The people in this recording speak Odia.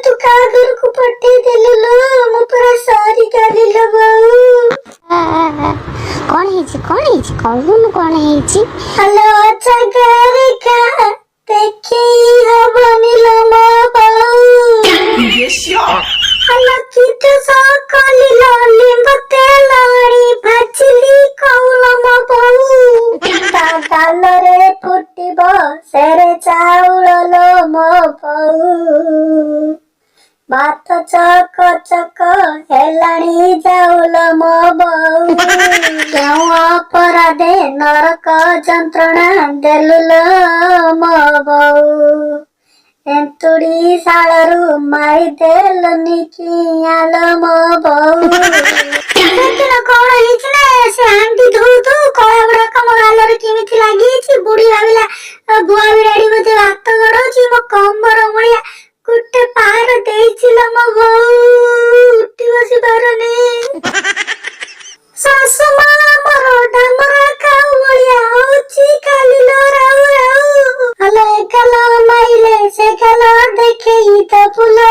ତୁ କାହା ଘରକୁ ପଠେଇ ଦେଲୁ ଲୋ? ମୁଁ ପୁରା ସରି ଗଲି ଲୋ ବୋଉ। କଣ ହେଇଛି କହୁନୁ କଣ ହେଇଛି? ହ୍ୟାଲୋ ଜାଗାରେ କା ଦେଖେଇ ହବନି ଲୋ ମୋ ବୋଉ। ହ୍ୟାଲୋ କିନ୍ତୁ ସକଲି ଲୋ ଲିମ୍ବ ତେଲ ଆଣି ଭାଜିଲି କହୁଲ ମୋ ବୋଉ। ତା ଗାଲରେ ଫୁଟିବ ସେରେ ଚାଉଳ ଲୋ ମୋ ବୋଉ। ଭାତ ଚକ ଚକ ହେଲାଣି ଯାଉଲ ମୋ ବୋଉ। କେଉଁ ଅପରାଧେ ନରକ ଯନ୍ତ୍ରଣା ଦେଲୁ ଲୋ ମୋ ବୋଉ। ଏନ୍ତୁଡ଼ି ଶାଳରୁ ମାରିଦେଲନି କିଆଲୋ ମୋ ବୋଉ। ସେଦିନ କଣ ହେଇଛି ନା ସେ ହାଣ୍ଡି ଧୋଉ ଧୋଉ କଳା ଗୁଡାକ ମୋ ଗାଲରେ କେମିତି ଲାଗିଯାଇଛି। ବୁଢୀ ଭାବିଲା ବୁଆ ବିରାଡି ବୋଧେ ଭାତ ଗଡଉଛି। ମୋ କମର ମୂଳିଆ ଗୋଟେ ପାହାର ଦେଇছিল ମୋ ବୋଉ। ଉଠି ବସି ପାରୁନି। ଶାଶୁ ମା ଆମର ଡାମରା କାଉ ଭଳିଆ ହଉଛି ଖାଲି ଲୋ ରାଉ ରାଉ। ହଲୋ ଏ ଗାଲ ମାଇଲେ ସେ ଗାଲ ଦେଖେଇ ଦବୁ ଲୋ।